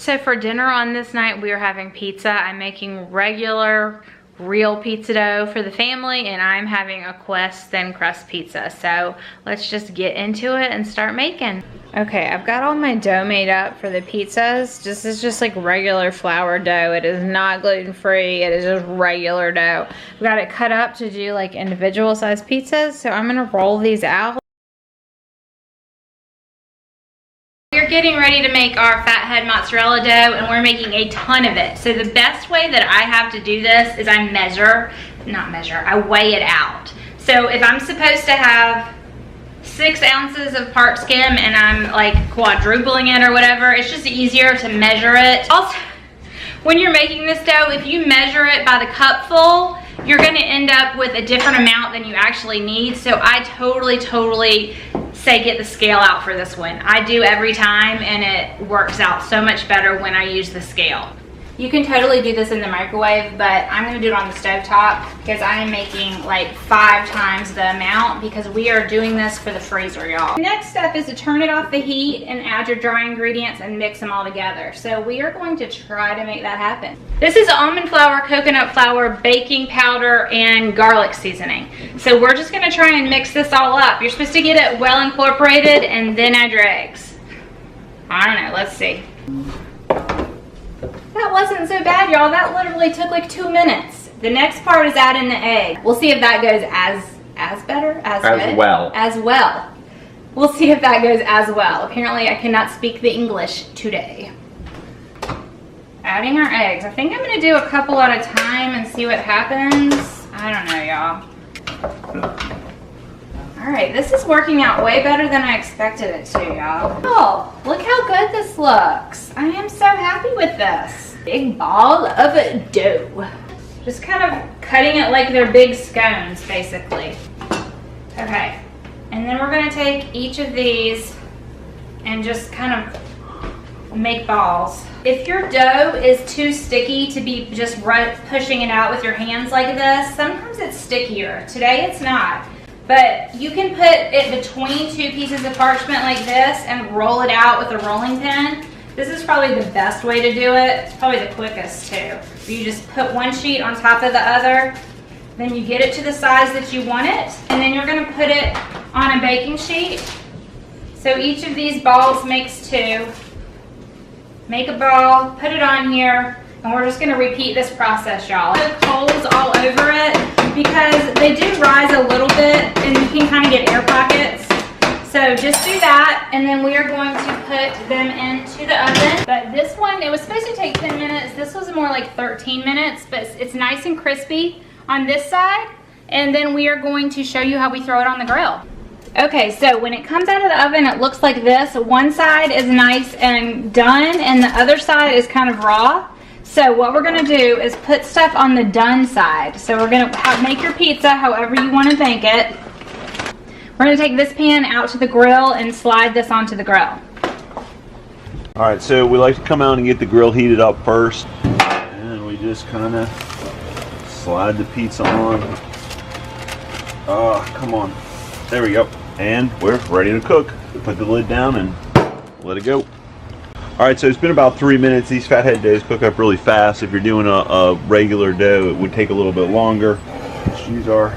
So for dinner on this night, we are having pizza. I'm making regular, real pizza dough for the family, and I'm having a Quest thin crust pizza. So let's just get into it and start making. Okay, I've got all my dough made up for the pizzas. This is just like regular flour dough. It is not gluten-free. It is just regular dough. I've got it cut up to do like individual sized pizzas. So I'm gonna roll these out. We're getting ready to make our fathead mozzarella dough, and we're making a ton of it. So the best way that I have to do this is I weigh it out. So if I'm supposed to have 6 ounces of part skim and I'm like quadrupling it or whatever, it's just easier to measure it. Also, when you're making this dough, if you measure it by the cupful, you're gonna end up with a different amount than you actually need. So I totally say get the scale out for this one. I do every time, and it works out so much better when I use the scale. You can totally do this in the microwave, but I'm gonna do it on the stovetop because I am making like 5 times the amount because we are doing this for the freezer, y'all. The next step is to turn it off the heat and add your dry ingredients and mix them all together. So we are going to try to make that happen. This is almond flour, coconut flour, baking powder, and garlic seasoning. So we're just gonna try and mix this all up. You're supposed to get it well incorporated and then add your eggs. I don't know, let's see. That wasn't so bad, y'all. That literally took like 2 minutes. The next part is adding the egg. We'll see if that goes as well. We'll see if that goes as well. Apparently I cannot speak the English today. Adding our eggs. I think I'm gonna do a couple at a time and see what happens. I don't know, y'all. All right, this is working out way better than I expected it to, y'all. Oh, look how good this looks. I am so happy with this. Big ball of dough. Just kind of cutting it like they're big scones, basically. Okay, and then we're gonna take each of these and just kind of make balls. If your dough is too sticky to be just pushing it out with your hands like this, sometimes it's stickier. Today it's not. But you can put it between 2 pieces of parchment like this and roll it out with a rolling pin. This is probably the best way to do it. It's probably the quickest too. You just put one sheet on top of the other, then you get it to the size that you want it, and then you're gonna put it on a baking sheet. So each of these balls makes 2. Make a ball, put it on here, and we're just gonna repeat this process, y'all. Put coals all over it, because they do rise a little bit and you can kind of get air pockets. So just do that, and then we are going to put them into the oven. But this one, it was supposed to take 10 minutes. This was more like 13 minutes, but it's nice and crispy on this side. And then we are going to show you how we throw it on the grill. Okay, so when it comes out of the oven, it looks like this. One side is nice and done, and the other side is kind of raw. So what we're gonna do is put stuff on the done side. So we're gonna make your pizza however you wanna make it. We're gonna take this pan out to the grill and slide this onto the grill. All right, so we like to come out and get the grill heated up first. And we just kinda slide the pizza on. Oh, come on. There we go. And we're ready to cook. Put the lid down and let it go. All right, so it's been about 3 minutes. These fathead doughs cook up really fast. If you're doing a regular dough, it would take a little bit longer. Just use our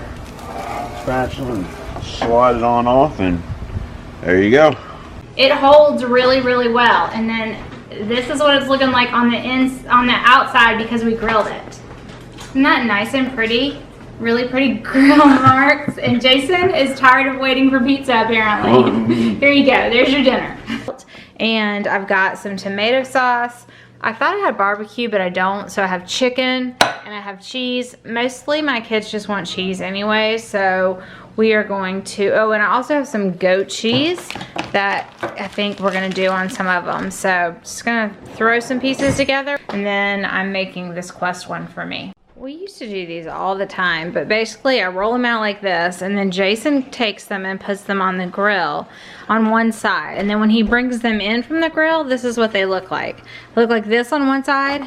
spatula and slide it on off, and there you go. It holds really well, and then this is what it's looking like on the outside because we grilled it. Isn't that nice and pretty? Really pretty grill marks. And Jason is tired of waiting for pizza, apparently. Here you go. There's your dinner. And I've got some tomato sauce. I thought I had barbecue, but I don't. So I have chicken and I have cheese. Mostly my kids just want cheese anyway. So we are going to, oh, and I also have some goat cheese that I think we're gonna do on some of them. So just gonna throw some pieces together, and then I'm making this Quest one for me. We used to do these all the time, but basically I roll them out like this, and then Jason takes them and puts them on the grill on one side. And then when he brings them in from the grill, this is what they look like. They look like this on one side,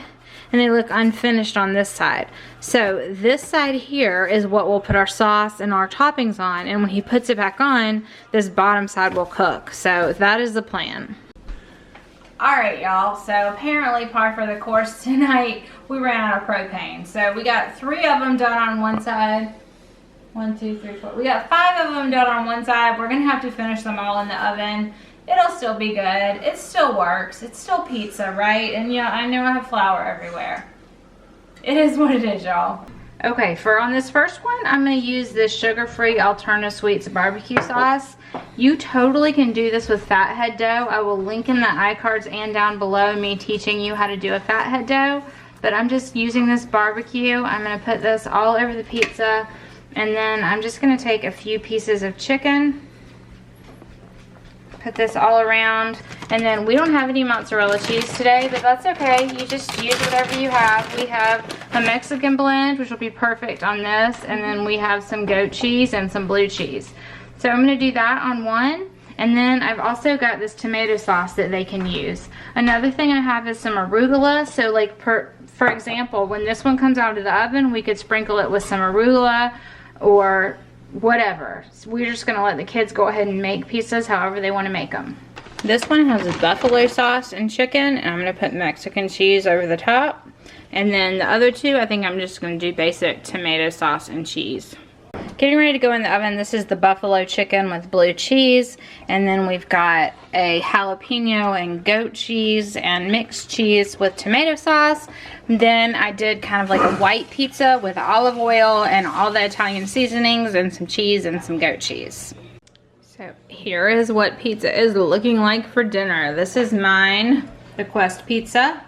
and they look unfinished on this side. So this side here is what we'll put our sauce and our toppings on, and when he puts it back on, this bottom side will cook. So that is the plan. Alright, y'all, so apparently par for the course tonight, we ran out of propane. So we got 3 of them done on one side. 1, 2, 3, 4. We got 5 of them done on one side. We're gonna have to finish them all in the oven. It'll still be good. It still works. It's still pizza, right? And yeah, I know I have flour everywhere. It is what it is, y'all. Okay, for on this first one, I'm gonna use this sugar-free Alterna Sweets barbecue sauce. You totally can do this with fathead dough. I will link in the iCards and down below me teaching you how to do a fathead dough. But I'm just using this barbecue. I'm gonna put this all over the pizza. And then I'm just gonna take a few pieces of chicken. Put this all around. And then we don't have any mozzarella cheese today, but that's okay. You just use whatever you have. We have a Mexican blend, which will be perfect on this. And then we have some goat cheese and some blue cheese. So I'm gonna do that on one. And then I've also got this tomato sauce that they can use. Another thing I have is some arugula. So like for example, when this one comes out of the oven, we could sprinkle it with some arugula or whatever. So we're just gonna let the kids go ahead and make pizzas however they wanna make them. This one has a buffalo sauce and chicken, and I'm gonna put Mexican cheese over the top. And then the other two, I think I'm just gonna do basic tomato sauce and cheese. Getting ready to go in the oven. This is the buffalo chicken with blue cheese, and then we've got a jalapeno and goat cheese and mixed cheese with tomato sauce. Then I did kind of like a white pizza with olive oil and all the Italian seasonings and some cheese and some goat cheese. So here is what pizza is looking like for dinner. This is mine, the Quest pizza,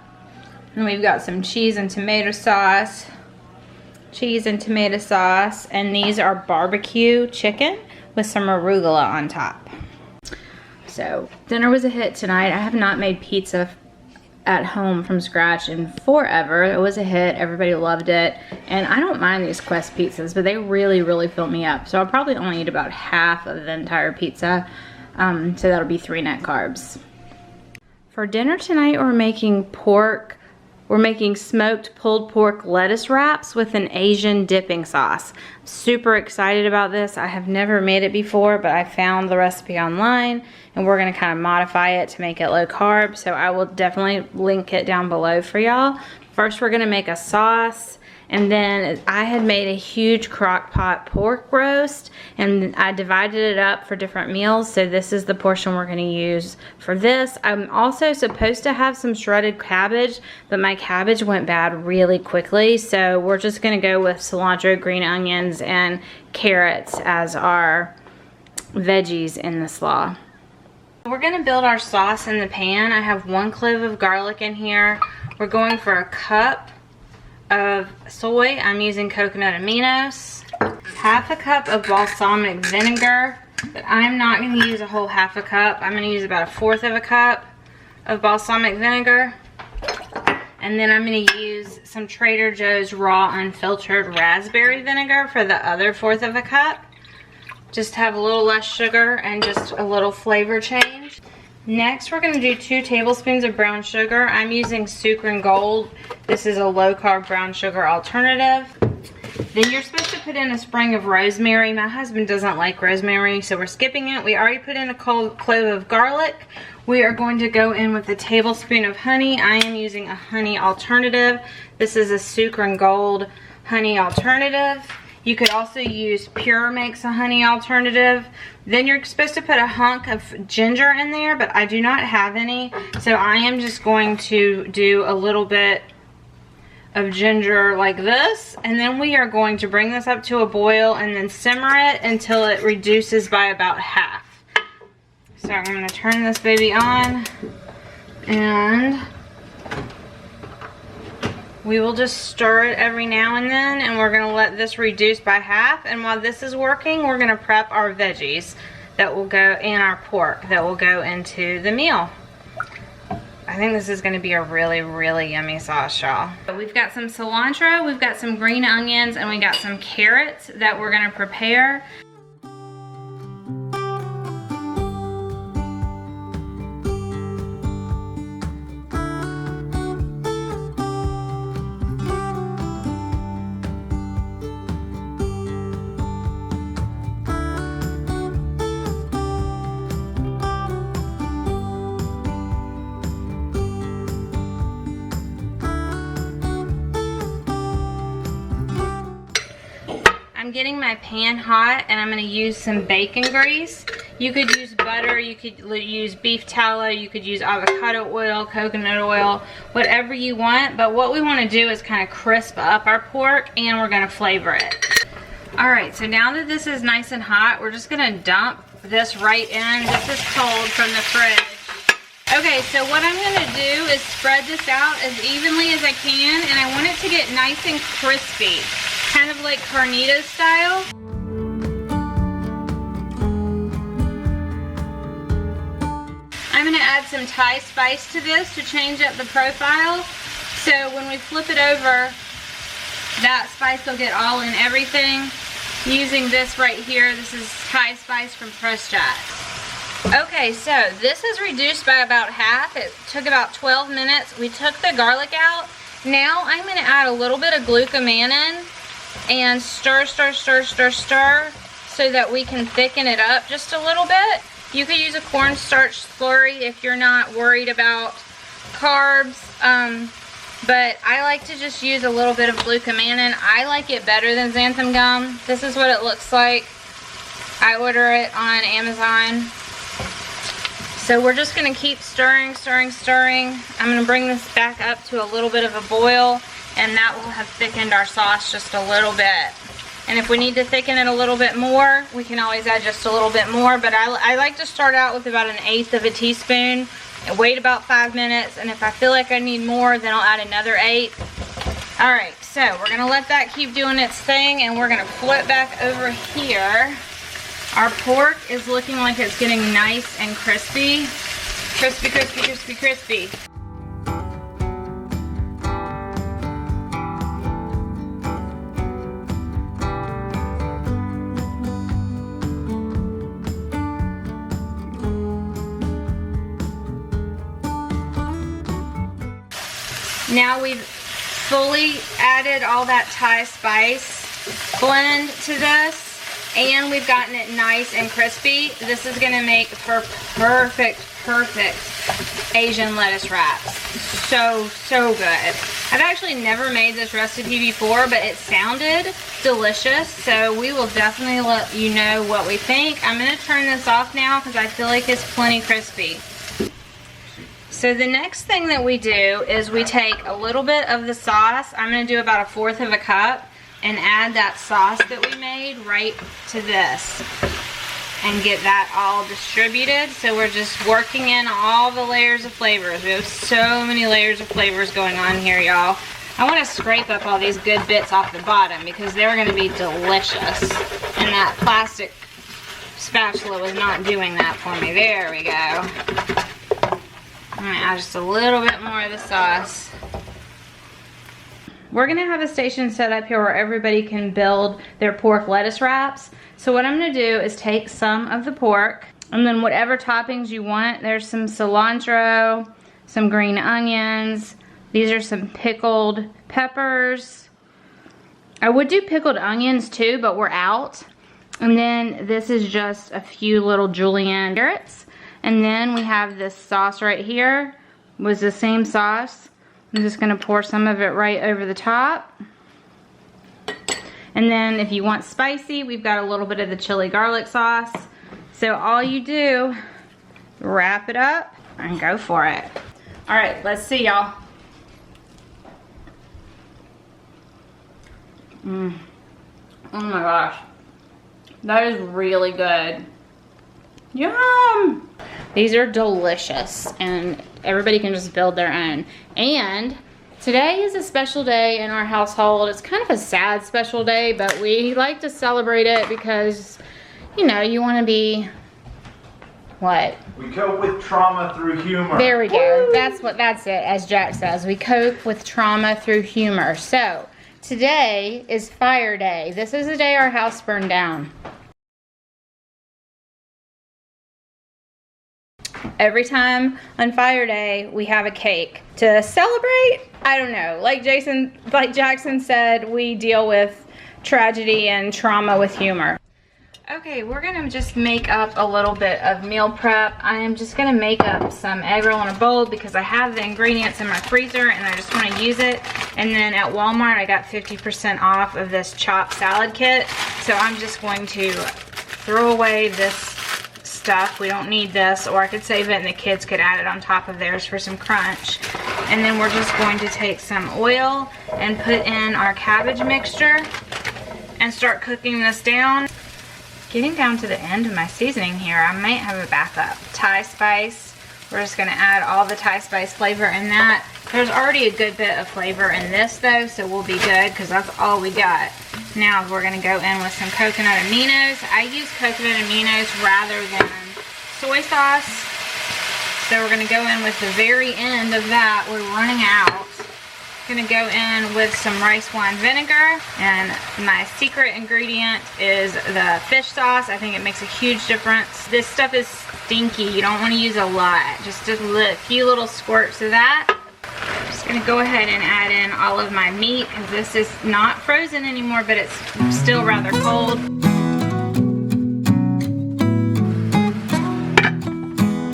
and we've got some cheese and tomato sauce. And these are barbecue chicken with some arugula on top. So dinner was a hit tonight. I have not made pizza at home from scratch in forever. It was a hit. Everybody loved it, and I don't mind these Quest pizzas, but they really fill me up. So I'll probably only eat about half of the entire pizza, so that'll be 3 net carbs. For dinner tonight, we're making smoked pulled pork lettuce wraps with an Asian dipping sauce. I'm super excited about this. I have never made it before, but I found the recipe online, and we're gonna kind of modify it to make it low carb, so I will definitely link it down below for y'all. First, we're gonna make a sauce, and then I had made a huge crock pot pork roast, and I divided it up for different meals, so this is the portion we're gonna use for this. I'm also supposed to have some shredded cabbage, but my cabbage went bad really quickly, so we're just gonna go with cilantro, green onions, and carrots as our veggies in the slaw. We're gonna build our sauce in the pan. I have 1 clove of garlic in here. We're going for a cup of soy. I'm using coconut aminos. Half a cup of balsamic vinegar, but I'm not going to use a whole half a cup. I'm going to use about 1/4 of a cup of balsamic vinegar. And then I'm going to use some Trader Joe's raw unfiltered raspberry vinegar for the other 1/4 of a cup. Just have a little less sugar and just a little flavor change. Next, we're going to do 2 tablespoons of brown sugar. I'm using Sucre Gold. This is a low-carb brown sugar alternative. Then you're supposed to put in a sprig of rosemary. My husband doesn't like rosemary, so we're skipping it. We already put in a clove of garlic. We are going to go in with a tablespoon of honey. I am using a honey alternative. This is a Sucre Gold honey alternative. You could also use Pure makes a honey alternative. Then you're supposed to put a hunk of ginger in there, but I do not have any. So I am just going to do a little bit of ginger like this. And then we are going to bring this up to a boil and then simmer it until it reduces by about half. So I'm going to turn this baby on, and we will just stir it every now and then, and we're going to let this reduce by half. And while this is working, we're going to prep our veggies that will go in, our pork that will go into the meal. I think this is going to be a really yummy sauce, y'all. We've got some cilantro, we've got some green onions, and we got some carrots that we're going to prepare. I'm getting my pan hot and I'm gonna use some bacon grease. You could use butter, you could use beef tallow, you could use avocado oil, coconut oil, whatever you want. But what we wanna do is kind of crisp up our pork and we're gonna flavor it. All right, so now that this is nice and hot, we're just gonna dump this right in. This is cold from the fridge. Okay, so what I'm gonna do is spread this out as evenly as I can, and I want it to get nice and crispy, kind of like carnitas style. I'm gonna add some Thai spice to this to change up the profile. So when we flip it over, that spice will get all in everything. Using this right here, this is Thai spice from Fresh Jack. Okay, so this is reduced by about half. It took about 12 minutes. We took the garlic out. Now I'm gonna add a little bit of glucomannan and stir, stir, stir, stir, stir, so that we can thicken it up just a little bit. You could use a cornstarch slurry if you're not worried about carbs, but I like to just use a little bit of glucomannan. I like it better than xanthan gum. This is what it looks like. I order it on Amazon. So we're just gonna keep stirring, stirring, stirring. I'm gonna bring this back up to a little bit of a boil, and that will have thickened our sauce just a little bit. And if we need to thicken it a little bit more, we can always add just a little bit more, but I like to start out with about 1/8 of a teaspoon and wait about 5 minutes, and if I feel like I need more, then I'll add another 8. All right, so we're gonna let that keep doing its thing, and we're gonna flip back over here. Our pork is looking like it's getting nice and crispy. Crispy, crispy, crispy, crispy. Now we've fully added all that Thai spice blend to this, and we've gotten it nice and crispy. This is gonna make for perfect Asian lettuce wraps. So good. I've actually never made this recipe before, but it sounded delicious, so we will definitely let you know what we think. I'm gonna turn this off now because I feel like it's plenty crispy. So the next thing that we do is we take a little bit of the sauce. I'm gonna do about 1/4 of a cup, and add that sauce that we made right to this and get that all distributed. So we're just working in all the layers of flavors. We have so many layers of flavors going on here, y'all. I want to scrape up all these good bits off the bottom because they're going to be delicious. And that plastic spatula was not doing that for me. There we go. I'm going to add just a little bit more of the sauce. We're gonna have a station set up here where everybody can build their pork lettuce wraps. So what I'm gonna do is take some of the pork, and then whatever toppings you want. There's some cilantro, some green onions. These are some pickled peppers. I would do pickled onions too, but we're out. And then this is just a few little julienne carrots. And then we have this sauce right here, was the same sauce. I'm just gonna pour some of it right over the top. And then if you want spicy, we've got a little bit of the chili garlic sauce. So all you do, wrap it up and go for it. All right, let's see, y'all. Oh my gosh, that is really good. Yum! These are delicious, and everybody can just build their own. And today is a special day in our household. It's kind of a sad special day, but we like to celebrate it because, you know, you want to be, what? We cope with trauma through humor. There we go. Woo! That's it, as Jack says. We cope with trauma through humor. So, today is Fire Day. This is the day our house burned down. Every time on Fire Day, we have a cake to celebrate. I don't know, like Jackson said, we deal with tragedy and trauma with humor. Okay, we're gonna just make up a little bit of meal prep. I am just gonna make up some egg roll in a bowl because I have the ingredients in my freezer and I just wanna use it. And then at Walmart, I got 50% off of this chopped salad kit. So I'm just going to throw away this stuff. We don't need this, or I could save it and the kids could add it on top of theirs for some crunch. And then we're just going to take some oil and put in our cabbage mixture and start cooking this down. Getting down to the end of my seasoning here, I might have a backup. Thai spice. We're just gonna add all the Thai spice flavor in that. There's already a good bit of flavor in this though, so we'll be good because that's all we got. Now we're gonna go in with some coconut aminos. I use coconut aminos rather than soy sauce. So we're gonna go in with the very end of that. We're running out. Gonna go in with some rice wine vinegar, and my secret ingredient is the fish sauce. I think it makes a huge difference. This stuff is stinky. You don't want to use a lot. Just a few little squirts of that. I'm just gonna go ahead and add in all of my meat because this is not frozen anymore, but it's still rather cold.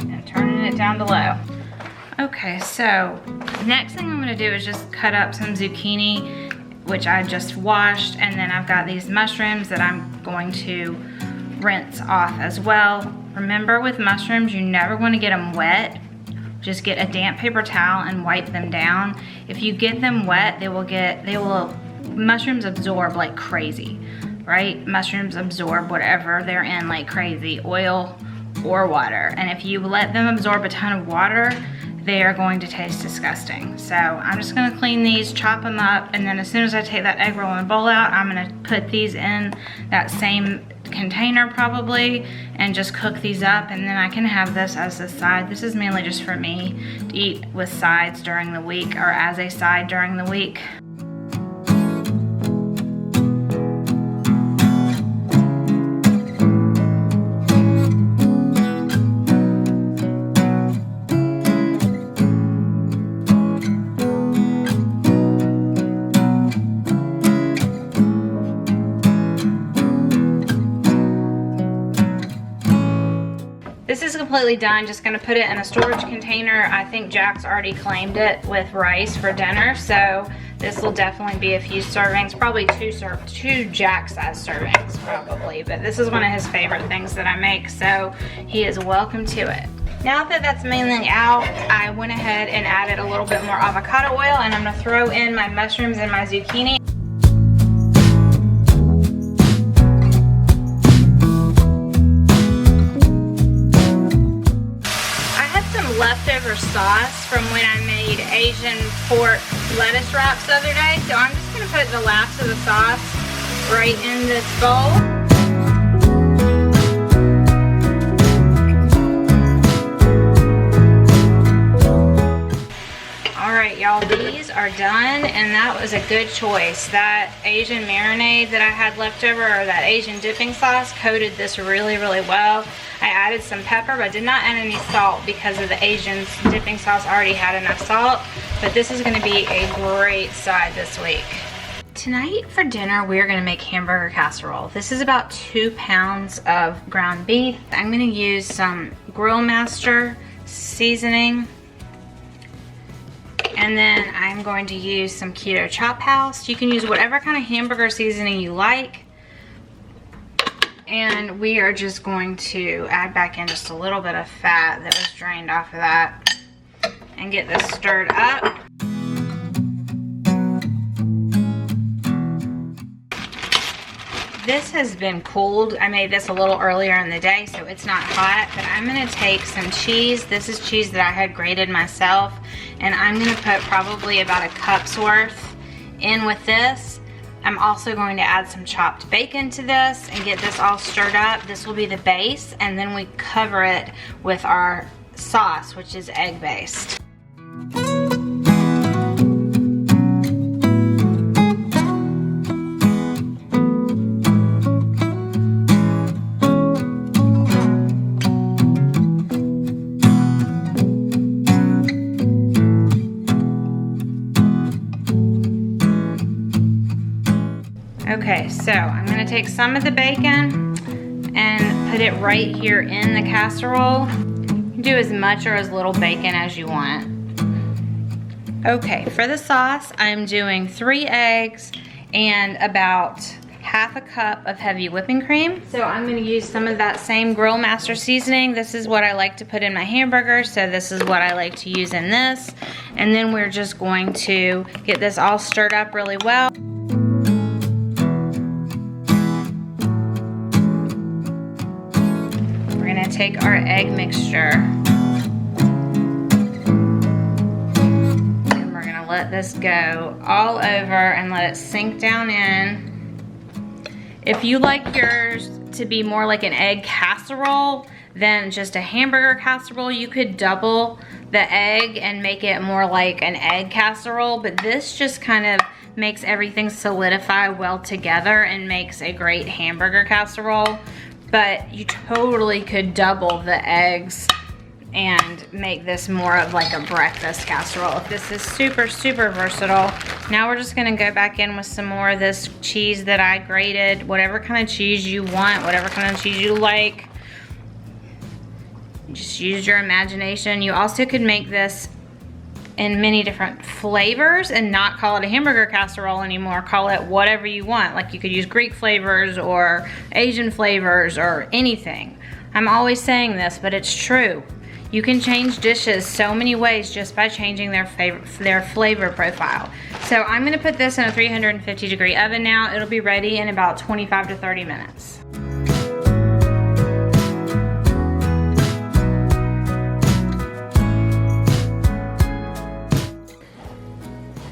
And turning it down to low. Okay, so next thing I'm gonna do is just cut up some zucchini, which I just washed, and then I've got these mushrooms that I'm going to rinse off as well. Remember with mushrooms, you never wanna get them wet. Just get a damp paper towel and wipe them down. If you get them wet, mushrooms absorb like crazy, right? Mushrooms absorb whatever they're in like crazy, oil or water. And if you let them absorb a ton of water, they are going to taste disgusting. So I'm just gonna clean these, chop them up, and then as soon as I take that egg roll and bowl out, I'm gonna put these in that same container probably and just cook these up, and then I can have this as a side. This is mainly just for me to eat with sides during the week or as a side during the week. This is completely done. Just gonna put it in a storage container. I think Jack's already claimed it with rice for dinner, so this will definitely be a few servings, probably two Jack-sized servings probably, but this is one of his favorite things that I make, so he is welcome to it. Now that that's mainly out, I went ahead and added a little bit more avocado oil, and I'm gonna throw in my mushrooms and my zucchini. Leftover sauce from when I made Asian pork lettuce wraps the other day, so I'm just going to put the last of the sauce right in this bowl. Alright y'all, these are done, and that was a good choice. That Asian marinade that I had left over, or that Asian dipping sauce, coated this really, really well. I added some pepper, but did not add any salt because of the Asian dipping sauce already had enough salt. But this is gonna be a great side this week. Tonight for dinner, we're gonna make hamburger casserole. This is about 2 pounds of ground beef. I'm gonna use some Grill Master seasoning. And then I'm going to use some Keto Chop House. You can use whatever kind of hamburger seasoning you like. And we are just going to add back in just a little bit of fat that was drained off of that and get this stirred up. This has been cooled. I made this a little earlier in the day, so it's not hot, but I'm gonna take some cheese. This is cheese that I had grated myself, and I'm gonna put probably about a cup's worth in with this. I'm also going to add some chopped bacon to this and get this all stirred up. This will be the base, and then we cover it with our sauce, which is egg-based. Okay, so I'm gonna take some of the bacon, and put it right here in the casserole. You can do as much or as little bacon as you want. Okay, for the sauce, I'm doing 3 eggs and about half a cup of heavy whipping cream. So I'm gonna use some of that same Grill Master seasoning. This is what I like to put in my hamburgers, so this is what I like to use in this. And then we're just going to get this all stirred up really well. We're gonna take our egg mixture and we're gonna let this go all over and let it sink down in. If you like yours to be more like an egg casserole than just a hamburger casserole, you could double the egg and make it more like an egg casserole, but this just kind of makes everything solidify well together and makes a great hamburger casserole. But you totally could double the eggs and make this more of like a breakfast casserole. This is super, super versatile. Now we're just gonna go back in with some more of this cheese that I grated, whatever kind of cheese you want, whatever kind of cheese you like. Just use your imagination. You also could make this in many different flavors and not call it a hamburger casserole anymore. Call it whatever you want. Like you could use Greek flavors or Asian flavors or anything. I'm always saying this, but it's true. You can change dishes so many ways just by changing their flavor profile. So I'm gonna put this in a 350-degree oven now. It'll be ready in about 25 to 30 minutes.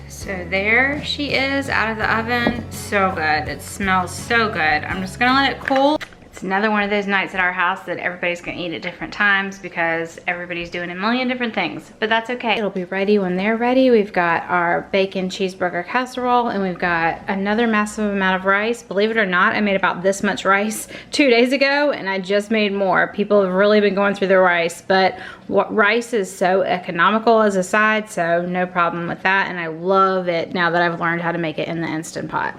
So there she is out of the oven. So good, it smells so good. I'm just gonna let it cool. It's another one of those nights at our house that everybody's gonna eat at different times because everybody's doing a million different things, but that's okay. It'll be ready when they're ready. We've got our bacon cheeseburger casserole and we've got another massive amount of rice. Believe it or not, I made about this much rice 2 days ago and I just made more. People have really been going through their rice, but rice is so economical as a side, so no problem with that, and I love it now that I've learned how to make it in the Instant Pot.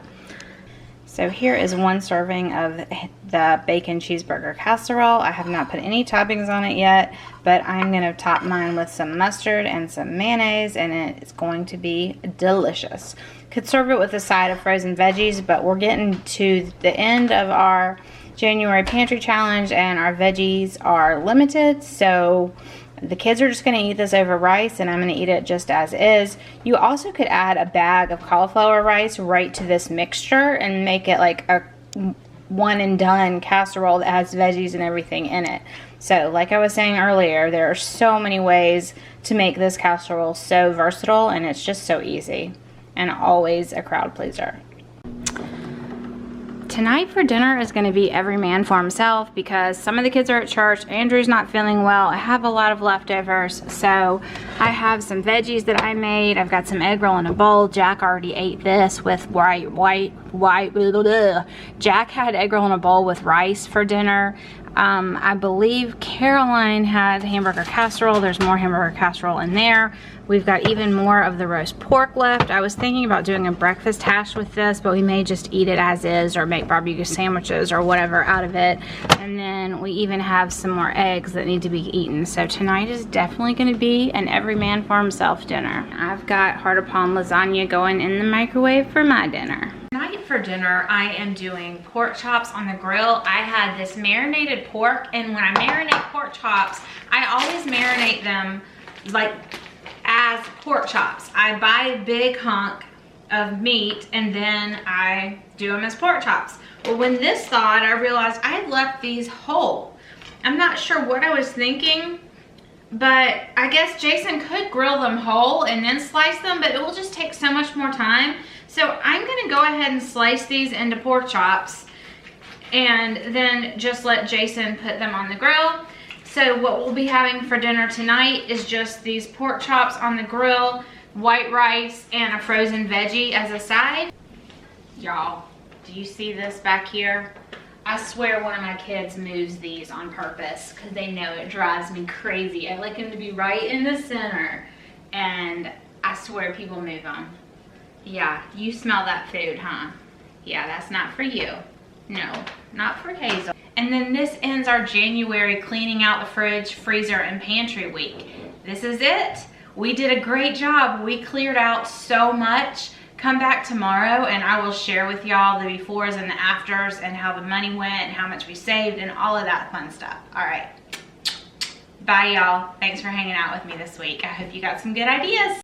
So here is 1 serving of the bacon cheeseburger casserole. I have not put any toppings on it yet, but I'm gonna top mine with some mustard and some mayonnaise, and it's going to be delicious. Could serve it with a side of frozen veggies, but we're getting to the end of our January pantry challenge and our veggies are limited, so the kids are just gonna eat this over rice and I'm gonna eat it just as is. You also could add a bag of cauliflower rice right to this mixture and make it like a one and done casserole that has veggies and everything in it. So like I was saying earlier, there are so many ways to make this casserole so versatile, and it's just so easy and always a crowd pleaser. Tonight for dinner is going to be every man for himself because some of the kids are at church. Andrew's not feeling well. I have a lot of leftovers, so I have some veggies that I made. I've got some egg roll in a bowl. Jack already ate this with Jack had egg roll in a bowl with rice for dinner. I believe Caroline had hamburger casserole. There's more hamburger casserole in there. We've got even more of the roast pork left. I was thinking about doing a breakfast hash with this, but we may just eat it as is or make barbecue sandwiches or whatever out of it. And then we even have some more eggs that need to be eaten. So tonight is definitely going to be an every man for himself dinner. I've got heart of palm lasagna going in the microwave for my dinner. Tonight for dinner, I am doing pork chops on the grill. I had this marinated pork, and when I marinate pork chops, I always marinate them like as pork chops. I buy a big hunk of meat and then I do them as pork chops. Well, when this thawed, I realized I had left these whole. I'm not sure what I was thinking, but I guess Jason could grill them whole and then slice them, but it will just take so much more time. So I'm gonna go ahead and slice these into pork chops and then just let Jason put them on the grill. So what we'll be having for dinner tonight is just these pork chops on the grill, white rice, and a frozen veggie as a side. Y'all, do you see this back here? I swear one of my kids moves these on purpose because they know it drives me crazy. I like them to be right in the center, and I swear people move them. Yeah, you smell that food, huh? Yeah, that's not for you. No, not for Hazel. And then this ends our January cleaning out the fridge, freezer, and pantry week. This is it. We did a great job. We cleared out so much. Come back tomorrow and I will share with y'all the befores and the afters and how the money went and how much we saved and all of that fun stuff. All right. Bye, y'all. Thanks for hanging out with me this week. I hope you got some good ideas.